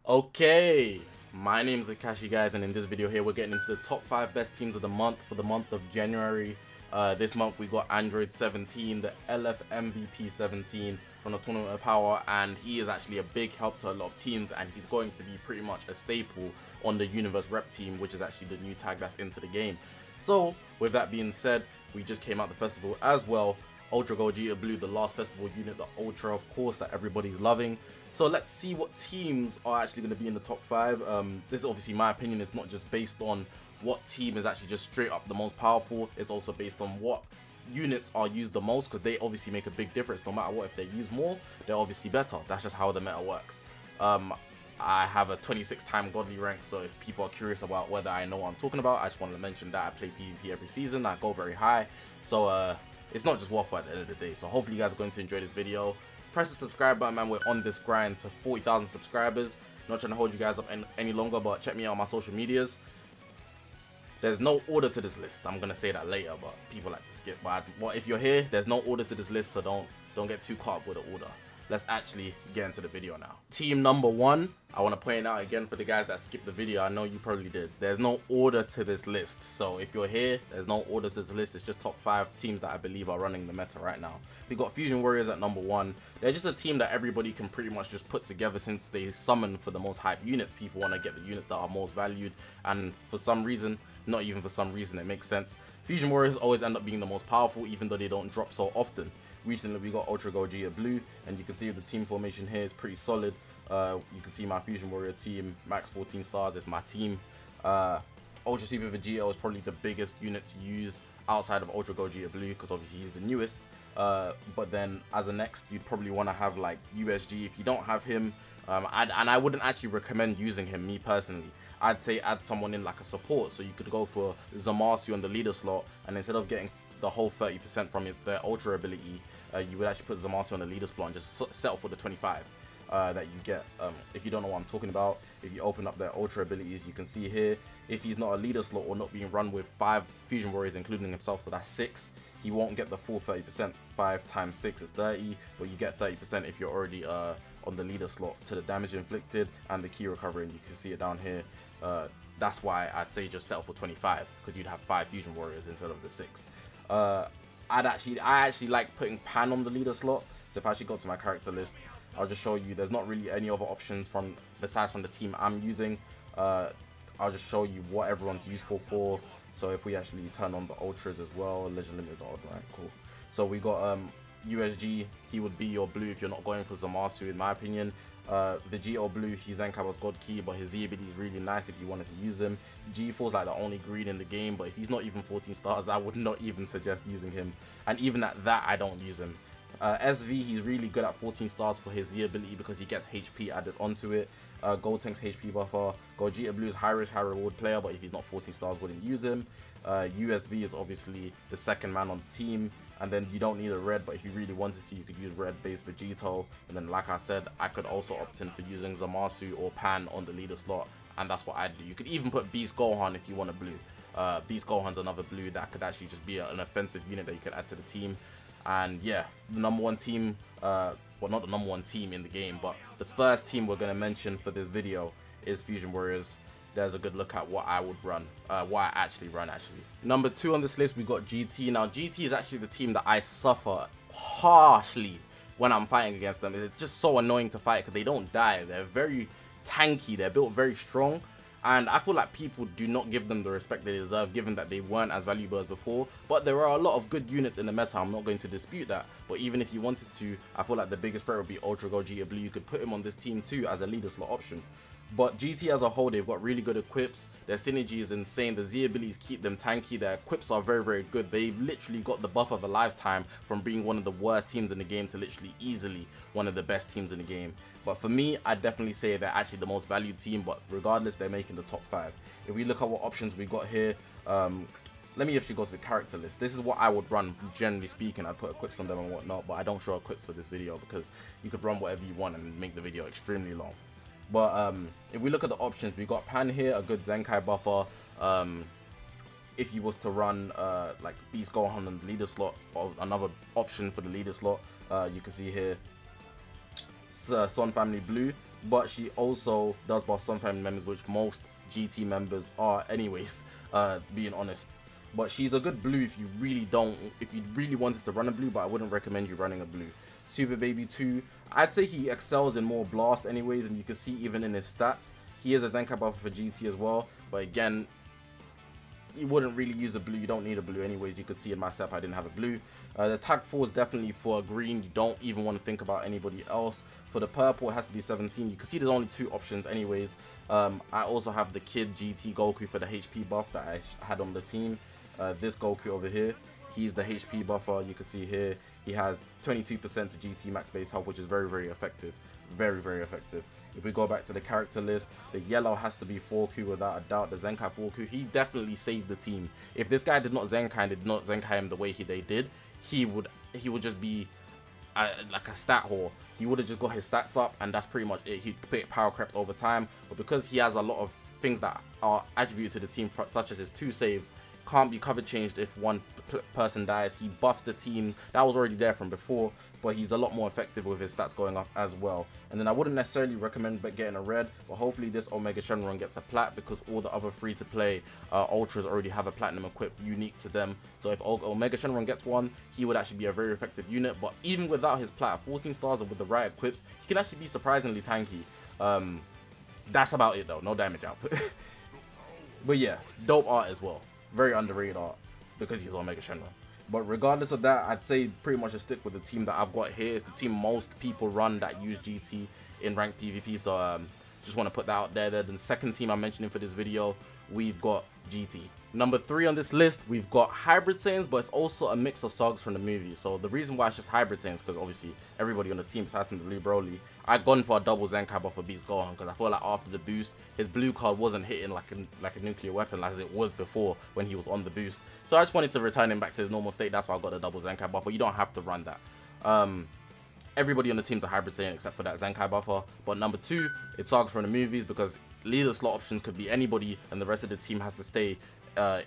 Okay, my name is Zakashi, guys, and in this video here we're getting into the top 5 best teams of the month for the month of January. This month we got Android 17, the LF MVP 17 from the Tournament of Power, and he is actually a big help to a lot of teams, and he's going to be pretty much a staple on the Universe Rep team, which is actually the new tag that's into the game. So with that being said, we just came out the festival as well. Ultra Gold Gita Blue, the last festival unit, the Ultra, of course, that everybody's loving. So let's see what teams are actually going to be in the top 5. This is obviously my opinion. It's not just based on what team is actually just straight up the most powerful. It's also based on what units are used the most, because they obviously make a big difference. No matter what, if they use more, they're obviously better. That's just how the meta works. I have a 26-time godly rank, so if people are curious about whether I know what I'm talking about, I just wanted to mention that I play PvP every season. I go very high, so it's not just waffle at the end of the day. So hopefully you guys are going to enjoy this video. Press the subscribe button, man. We're on this grind to 40,000 subscribers. Not trying to hold you guys up any longer, but check me out on my social medias. There's no order to this list. I'm gonna say that later, but people like to skip. But if you're here, there's no order to this list, so don't get too caught up with the order. Let's actually get into the video now. Team number 1, I want to point out again for the guys that skipped the video, I know you probably did. There's no order to this list. So if you're here, there's no order to the list. It's just top 5 teams that I believe are running the meta right now. We got Fusion Warriors at number 1. They're just a team that everybody can pretty much just put together, since they summon for the most hype units. People want to get the units that are most valued, and for some reason, not even for some reason, it makes sense. Fusion Warriors always end up being the most powerful, even though they don't drop so often. Recently we got Ultra Gold Gita Blue, and you can see the team formation here is pretty solid. You can see my Fusion Warrior team, max 14 stars, it's my team. Ultra Super Vegeta is probably the biggest unit to use outside of Ultra Gold Gita Blue, because obviously he's the newest. But then as a next, you'd probably want to have like USG. If you don't have him, and I wouldn't actually recommend using him, me personally. I'd say add someone in like a support, so you could go for Zamasu on the leader slot, and instead of getting the whole 30% from their Ultra ability, you would actually put Zamasu on the leader slot and just settle for the 25 that you get. If you don't know what I'm talking about, if you open up their Ultra abilities, you can see here, if he's not a leader slot or not being run with 5 Fusion Warriors including himself, so that's 6, he won't get the full 30%. 5 times 6 is 30, but you get 30% if you're already on the leader slot to the damage inflicted and the key recovery, and you can see it down here. That's why I'd say just settle for 25, because you'd have 5 Fusion Warriors instead of the 6. I actually like putting Pan on the leader slot. So if I actually go to my character list, I'll just show you there's not really any other options besides from the team I'm using. I'll just show you what everyone's useful for. So if we actually turn on the Ultras as well, Legend Limited God, right, cool. So we got USG, he would be your blue if you're not going for Zamasu, in my opinion. Vegeta blue, he's Zenkaba's God Key, but his Z ability is really nice if you wanted to use him. G4's like the only green in the game, but if he's not even 14 stars, I would not even suggest using him. And even at that, I don't use him. SV, he's really good at 14 stars for his Z ability, because he gets HP added onto it. Goldtank's HP buffer. Gogeta Blue is high risk, high reward player, but if he's not 14 stars, wouldn't use him. USV is obviously the second man on the team, and then you don't need a red, but if you really wanted to, you could use red based Vegito. And then like I said, I could also opt in for using Zamasu or Pan on the leader slot, and that's what I'd do. You could even put Beast Gohan if you want a blue. Beast Gohan's another blue that could actually just be an offensive unit that you could add to the team. And yeah, the number 1 team, well, not the number 1 team in the game, but the first team we're going to mention for this video is Fusion Warriors. There's a good look at what I would run, what I actually run actually. Number 2 on this list, we got GT. Now GT is actually the team that I suffer harshly when I'm fighting against them. It's just so annoying to fight because they don't die. They're very tanky, they're built very strong, and I feel like people do not give them the respect they deserve, given that they weren't as valuable as before. But there are a lot of good units in the meta, I'm not going to dispute that. But even if you wanted to, I feel like the biggest threat would be Ultra Gold Gita Blue. You could put him on this team too as a leader slot option. But GT as a whole, they've got really good equips. Their synergy is insane. The Z abilities keep them tanky. Their equips are very, very good. They've literally got the buff of a lifetime, from being one of the worst teams in the game to literally easily one of the best teams in the game. But for me, I'd definitely say they're actually the most valued team, but regardless, they're making the top 5. If we look at what options we got here, let me actually go to the character list. This is what I would run, generally speaking. I'd put equips on them and whatnot, but I don't show equips for this video because you could run whatever you want and make the video extremely long. But if we look at the options, we got Pan here, a good Zenkai buffer. If you was to run like Beast Gohan on the leader slot, or another option for the leader slot, you can see here Son Family Blue. but she also does buff some family members, which most GT members are anyways, being honest. But she's a good blue if you really wanted to run a blue, but I wouldn't recommend you running a blue. Super Baby 2, I'd say he excels in more blast anyways, and you can see even in his stats, he is a Zenkai buffer for GT as well, but again, you wouldn't really use a blue. You don't need a blue anyways. You could see in my setup I didn't have a blue. The tag 4 is definitely for a green. You don't even want to think about anybody else. For the purple, it has to be 17. You can see there's only 2 options anyways. I also have the Kid GT Goku for the HP buff that I had on the team. This Goku over here, he's the HP buffer. You can see here he has 22% to GT max base health, which is very, very effective. Very, very effective. If we go back to the character list, the yellow has to be Forku without a doubt. The Zenkai Forku, he definitely saved the team. If this guy did not Zenkai him the way they did, he would just be like a stat whore. He would have just got his stats up, and that's pretty much it. He'd pick power crept over time, but because he has a lot of things that are attributed to the team, such as his 2 saves, can't be cover changed if one person dies. He buffs the team. That was already there from before, but he's a lot more effective with his stats going up as well. And then I wouldn't necessarily recommend getting a red, but hopefully this Omega Shenron gets a plat, because all the other free-to-play ultras already have a platinum equip unique to them. So if Omega Shenron gets one, he would actually be a very effective unit. But even without his plat, 14 stars and with the right equips, he can actually be surprisingly tanky. That's about it though, no damage output. But yeah, dope art as well. Very underrated art because he's Omega Shenron. But regardless of that, I'd say pretty much to stick with the team that I've got here. It's the team most people run that use GT in ranked PvP. So just want to put that out there. The second team I'm mentioning for this video, we've got GT. Number 3 on this list, we've got Hybrid Saiyans, but it's also a mix of Sagas from the movie. So the reason why it's just Hybrid Saiyans, because obviously everybody on the team, aside from the Blue Broly, I've gone for a double Zenkai buff for Beast Gohan, because I feel like after the boost, his blue card wasn't hitting like a nuclear weapon as it was before when he was on the boost. So I just wanted to return him back to his normal state. That's why I got a double Zenkai buff, but you don't have to run that. Everybody on the team's a Hybrid Saiyan except for that Zenkai buffer. But number 2, it's Sagas from the movies, because leader slot options could be anybody, and the rest of the team has to stay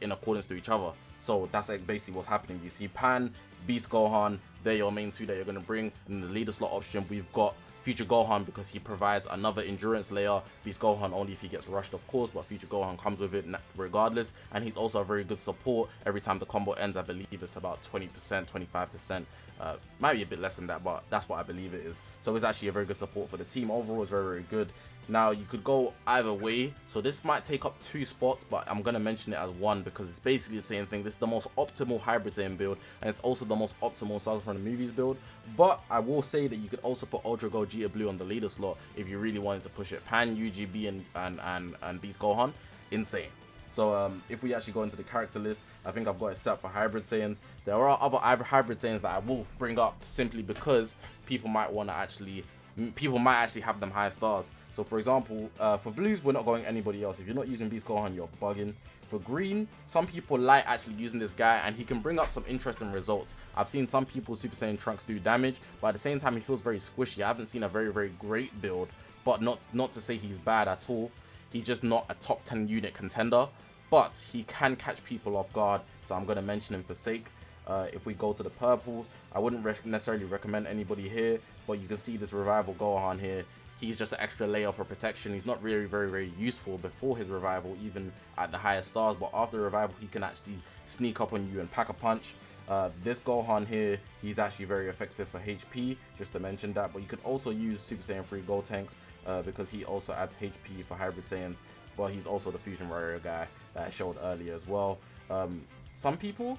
in accordance to each other. So that's like basically what's happening. You see Pan, Beast Gohan, they're your main 2 that you're going to bring. And the leader slot option, we've got Future Gohan, because he provides another endurance layer. Beast Gohan only if he gets rushed, of course, but Future Gohan comes with it regardless. And he's also a very good support. Every time the combo ends, I believe it's about 20%, 25%. Might be a bit less than that, but that's what I believe it is. So it's actually a very good support for the team. Overall, it's very, very good. Now, you could go either way. So this might take up 2 spots, but I'm going to mention it as 1 because it's basically the same thing. This is the most optimal Hybrid Saiyan build, and it's also the most optimal Sagas from the movies build. But I will say that you could also put Ultra Gogeta Blue on the leader slot if you really wanted to push it. Pan, UGB, and Beast Gohan, insane. So if we actually go into the character list, I think I've got it set for Hybrid Saiyans. There are other Hybrid Saiyans that I will bring up simply because people might actually have them high stars. So for example, for blues, we're not going anybody else. If you're not using Beast Gohan, you're bugging. For green, some people like actually using this guy, and he can bring up some interesting results. I've seen some people Super Saiyan Trunks do damage, but at the same time, he feels very squishy. I haven't seen a very, very great build, but not to say he's bad at all. He's just not a top 10 unit contender, but he can catch people off guard, so I'm going to mention him for sake. If we go to the purples, I wouldn't necessarily recommend anybody here, but you can see this Revival Gohan here. He's just an extra layer for protection. He's not really very useful before his revival, even at the highest stars, but after the revival, he can actually sneak up on you and pack a punch. This Gohan here, he's actually very effective for HP, just to mention that, but you could also use Super Saiyan 3 Gotenks because he also adds HP for Hybrid Saiyans, but he's also the Fusion Warrior guy that I showed earlier as well. Some people,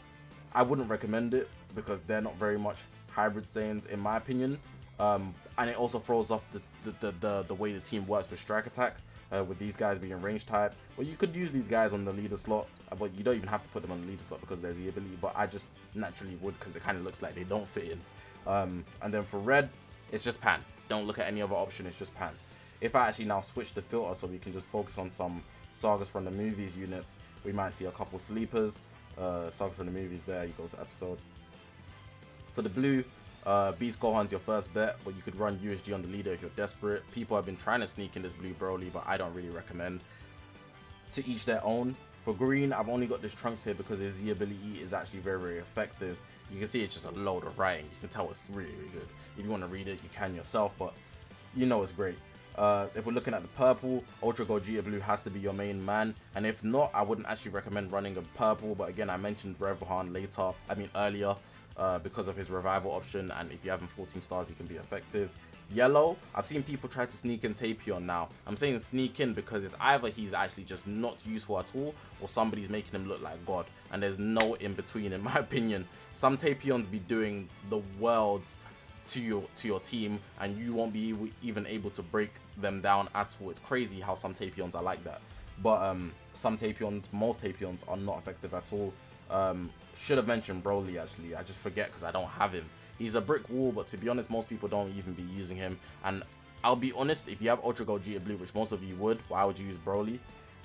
I wouldn't recommend it because they're not very much Hybrid Saiyans in my opinion, and it also throws off the way the team works with strike attack, with these guys being range type. Well, you could use these guys on the leader slot, but you don't even have to put them on the leader slot because there's the ability, but I just naturally would because it kind of looks like they don't fit in. And then for red, it's just Pan. Don't look at any other option, it's just Pan. If I actually now switch the filter so we can just focus on some Sagas from the movies units, we might see a couple sleepers. Sagas from the movies there, you go to episode. For the blue, Beast Gohan's your first bet, but you could run USG on the leader if you're desperate. People have been trying to sneak in this blue Broly, but I don't really recommend. To each their own. For green, I've only got this Trunks here because his Z ability is actually very effective. You can see it's just a load of writing. You can tell it's really good. If you want to read it, you can yourself, but you know it's great. If we're looking at the purple, Ultra Gogeta Blue has to be your main man, and if not, I wouldn't actually recommend running a purple. But again, I mentioned Revhan earlier, because of his revival option, and if you have him 14 stars, he can be effective. Yellow, I've seen people try to sneak in Tapion now. I'm saying sneak in because it's either he's actually just not useful at all, or somebody's making him look like God, and there's no in between in my opinion. Some Tapions be doing the world to your team, and you won't be even able to break them down at all. It's crazy how some Tapions are like that. But some Tapions, most Tapions are not effective at all. Should have mentioned Broly actually, I just forget because I don't have him. He's a brick wall, but to be honest, most people don't even be using him. And I'll be honest, if you have Ultra Gogeta Blue, which most of you would, why would you use Broly?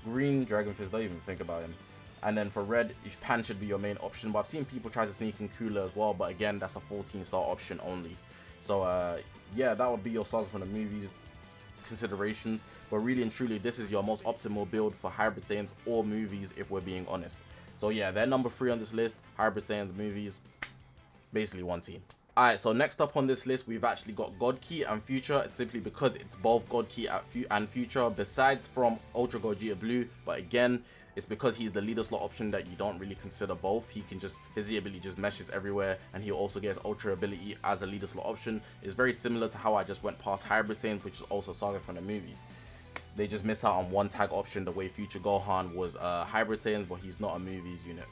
Green, Dragon Fist, don't even think about him. And then for red, Pan should be your main option, but I've seen people try to sneak in Cooler as well, but again, that's a 14-star option only. So yeah, that would be your Saga from the movies considerations, but really and truly, this is your most optimal build for Hybrid Saiyans or movies, if we're being honest. So yeah, they're number 3 on this list, Hybrid Saiyans, movies, basically one team. Alright, so next up on this list, we've actually got God Ki and Future. It's simply because it's both God Ki and Future, besides from Ultra Gogeta Blue. But again, it's because he's the leader slot option that you don't really consider both. He can just, his Z ability just meshes everywhere, and he also gets Ultra ability as a leader slot option. It's very similar to how I just went past Hybrid Saiyans, which is also Saga from the movies. They just miss out on one tag option the way Future Gohan was Hybrid Saiyans, but he's not a movies unit.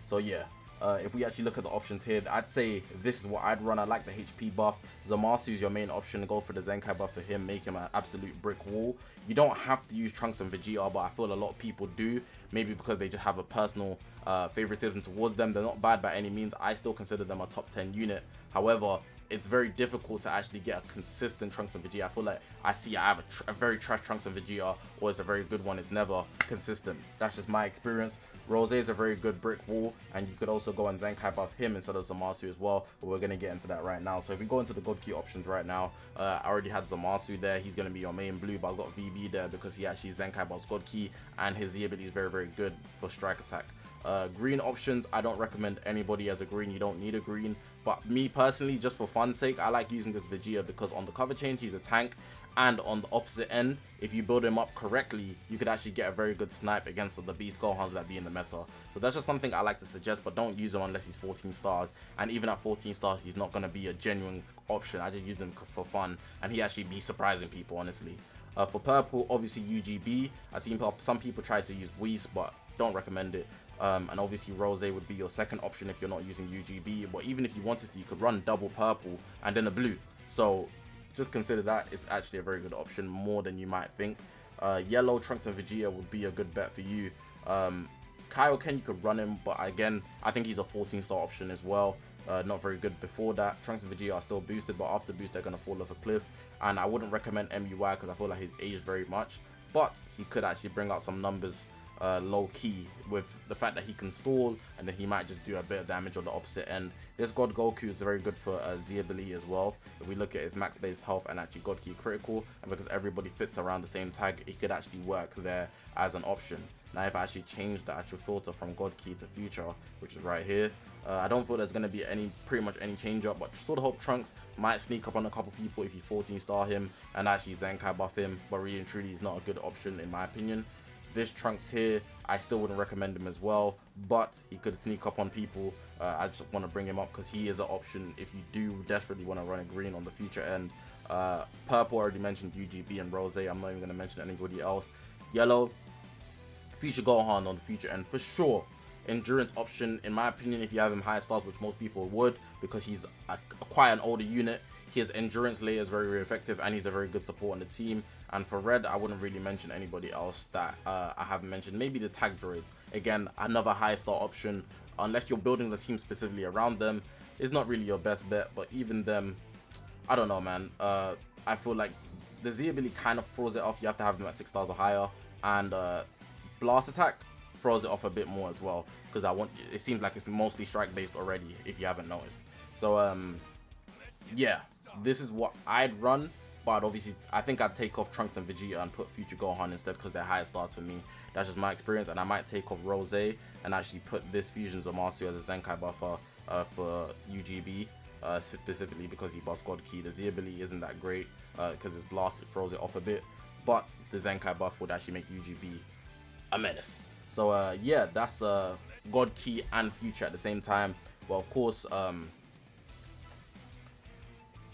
So yeah. If we actually look at the options here, I'd say this is what I'd run. I like the HP buff. Zamasu is your main option. Go for the Zenkai buff for him, make him an absolute brick wall. You don't have to use Trunks and Vegeta, but I feel a lot of people do. Maybe because they just have a personal favoritism towards them. They're not bad by any means. I still consider them a top 10 unit. However, it's very difficult to actually get a consistent Trunks and Vegeta. I feel like I have a very trash Trunks and Vegeta, or it's a very good one. It's never consistent. That's just my experience. Rose is a very good brick wall, and you could also go and Zenkai buff him instead of Zamasu as well, but we're going to get into that right now. So if we go into the God Ki options right now, I already had Zamasu there. He's going to be your main blue, but I've got VB there because he actually Zenkai buffs God Ki, and his Z ability is very, very good for strike attack. Green options, I don't recommend anybody as a green. You don't need a green, but me personally, just for fun's sake, I like using this Vegeta because on the cover change he's a tank, and on the opposite end, if you build him up correctly, you could actually get a very good snipe against the beast Gohans that be in the meta. So that's just something I like to suggest, but don't use him unless he's 14 stars, and even at 14 stars he's not going to be a genuine option. I just use him for fun, and he actually be surprising people, honestly. For purple, obviously UGB. I've seen some people try to use Whis, but don't recommend it. And obviously Rose would be your second option if you're not using UGB, but even if you wanted to, you could run double purple and then a blue. So just consider that. It's actually a very good option, more than you might think. Yellow, Trunks and Vegeta would be a good bet for you. Kaioken, you could run him, but again, I think he's a 14-star option as well. Not very good before that. Trunks and Vegeta are still boosted, but after boost they're going to fall off a cliff, and I wouldn't recommend MUI because I feel like he's aged very much, but he could actually bring out some numbers low key with the fact that he can stall, and then he might just do a bit of damage on the opposite end. This God Goku is very good for Z ability as well. If we look at his max base health and actually God Ki critical, and because everybody fits around the same tag, it could actually work there as an option. Now if I actually change the actual filter from God Ki to Future, which is right here, I don't feel there's going to be pretty much any change up, but sort of hope Trunks might sneak up on a couple people if you 14 star him and actually Zenkai buff him, but really and truly he's not a good option in my opinion. This Trunks here, I still wouldn't recommend him as well, but he could sneak up on people. I just want to bring him up because he is an option if you do desperately want to run a green on the future end. Purple, already mentioned UGB and Rose. I'm not even going to mention anybody else. Yellow, Future Gohan on the future end for sure. Endurance option, in my opinion, if you have him higher stars, which most people would, because he's quite an older unit. His endurance layer is very, very effective, and he's a very good support on the team. And for red, I wouldn't really mention anybody else that I haven't mentioned. Maybe the tag droids. Again, another high star option, unless you're building the team specifically around them. It's not really your best bet, but even them, I don't know, man. I feel like the Z ability kind of throws it off. You have to have them at 6 stars or higher, and blast attack throws it off a bit more as well, because it seems like it's mostly strike based already, if you haven't noticed. So yeah, this is what I'd run, but obviously I think I'd take off Trunks and Vegeta and put Future Gohan instead, because they're higher stars for me. That's just my experience, and I might take off Rose and actually put this Fusion Zamasu as a Zenkai buffer for UGB. specifically because he buffs God Key. The Z ability isn't that great because his blast, it throws it off a bit, but the Zenkai buff would actually make UGB a menace. So yeah, that's God Key and Future at the same time. But of course,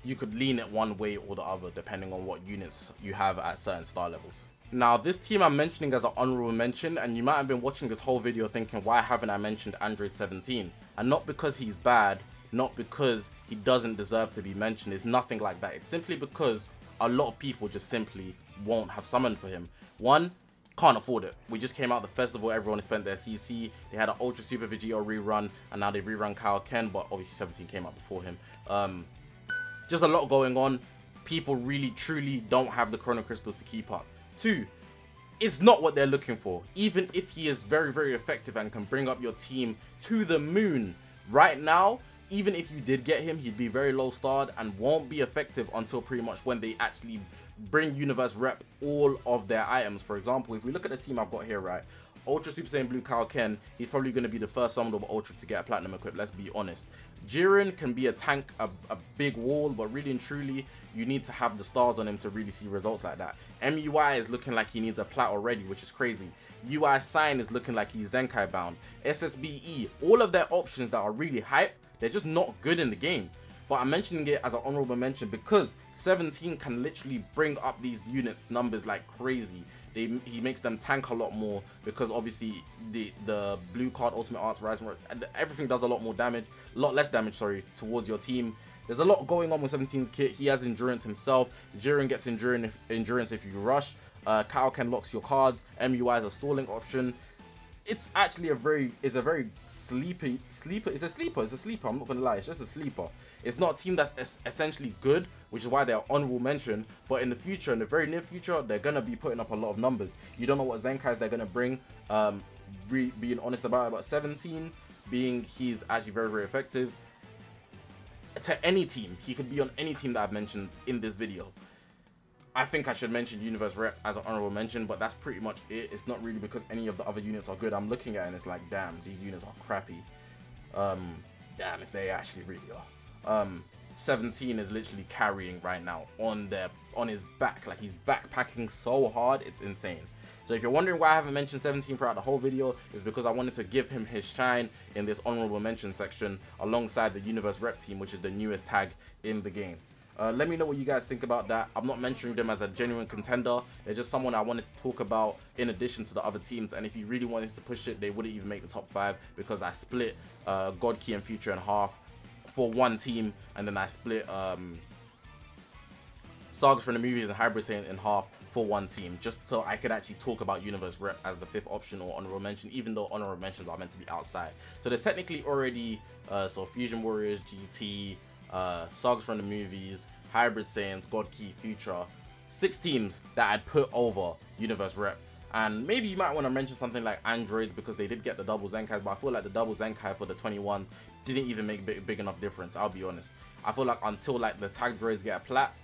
you could lean it one way or the other depending on what units you have at certain star levels. Now, this team I'm mentioning as an honorable mention, and you might have been watching this whole video thinking, why haven't I mentioned Android 17? And not because he's bad, not because he doesn't deserve to be mentioned, it's nothing like that. It's simply because a lot of people just simply won't have summoned for him. One, can't afford it. We just came out the festival, everyone spent their CC, they had an Ultra Super Vegito rerun, and now they've rerun Kaioken, but obviously 17 came out before him. Just a lot going on. People really, truly don't have the Chrono Crystals to keep up. Two, it's not what they're looking for. Even if he is very, very effective and can bring up your team to the moon, right now, even if you did get him, he'd be very low starred and won't be effective until pretty much when they actually bring Universe Rep all of their items. For example, if we look at the team I've got here, right, Ultra Super Saiyan Blue Kaioken, he's probably going to be the first summon of Ultra to get a Platinum equip, let's be honest. Jiren can be a tank, a big wall, but really and truly, you need to have the stars on him to really see results like that. MUI is looking like he needs a plat already, which is crazy. UI Sign is looking like he's Zenkai bound. SSBE, all of their options that are really hype, they're just not good in the game. But I'm mentioning it as an honorable mention because 17 can literally bring up these units numbers like crazy. He makes them tank a lot more because obviously the blue card Ultimate Arts Rising, everything does a lot more damage, a lot less damage, sorry, towards your team. There's a lot going on with 17's kit. He has endurance himself. Jiren gets endurance if you rush. Kaioken locks your cards. MUI is a stalling option. It's actually a very sleeper. It's a sleeper. I'm not gonna lie, it's just a sleeper. It's not a team that's essentially good, which is why they're honorable mention. But in the future, in the very near future, they're gonna be putting up a lot of numbers. You don't know what Zenkais they're gonna bring. Being honest about 17, being he's actually very, very effective to any team. He could be on any team that I've mentioned in this video. I think I should mention Universe Rep as an honorable mention, but that's pretty much it. It's not really because any of the other units are good. I'm looking at it and it's like, damn, these units are crappy. Damn, they actually really are. 17 is literally carrying right now on his back. Like, he's backpacking so hard, it's insane. So if you're wondering why I haven't mentioned 17 throughout the whole video, it's because I wanted to give him his shine in this honorable mention section alongside the Universe Rep team, which is the newest tag in the game. Let me know what you guys think about that. I'm not mentioning them as a genuine contender. They're just someone I wanted to talk about in addition to the other teams. And if you really wanted to push it, they wouldn't even make the top 5 because I split God Key and Future in half for one team. And then I split Sagas from the Movies and Hybrid Saint in half for one team, just so I could actually talk about Universe Rep as the 5th option or honorable mention, even though honorable mentions are meant to be outside. So there's technically already so Fusion Warriors, GT, Sagas from the Movies, Hybrid Saiyans, God Key, Future, 6 teams that I'd put over Universe Rep. And maybe you might want to mention something like Androids because they did get the double Zenkais, but I feel like the double Zenkai for the 21s didn't even make big enough difference, I'll be honest. I feel like until like the tag droids get a plat,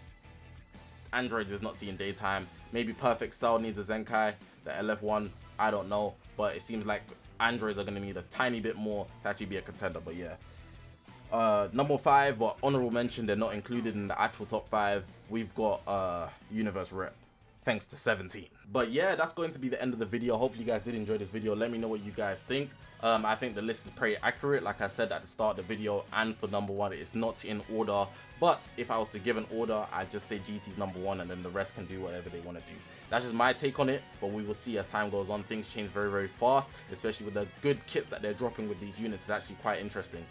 Androids is not seeing daytime. Maybe Perfect Cell needs a Zenkai, the LF1, I don't know, but it seems like Androids are going to need a tiny bit more to actually be a contender. But yeah, number 5, but honorable mention, they're not included in the actual top 5. We've got Universe Rep, thanks to 17. But yeah, that's going to be the end of the video. Hopefully you guys did enjoy this video. Let me know what you guys think. I think the list is pretty accurate, like I said at the start of the video, and for number 1 it's not in order, but if I was to give an order, I'd just say GT's number 1 and then the rest can do whatever they want to do. That's just my take on it, but we will see as time goes on. Things change very, very fast, especially with the good kits that they're dropping with these units. It's actually quite interesting.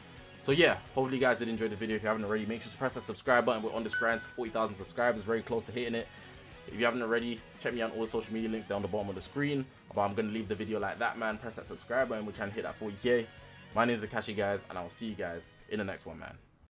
So yeah, hopefully you guys did enjoy the video. If you haven't already, make sure to press that subscribe button. We're on this grind to 40,000 subscribers, very close to hitting it. If you haven't already, check me out on all the social media links down the bottom of the screen. But I'm going to leave the video like that, man. Press that subscribe button. We're trying to hit that 40K. My name is Zakashi, guys, and I'll see you guys in the next one, man.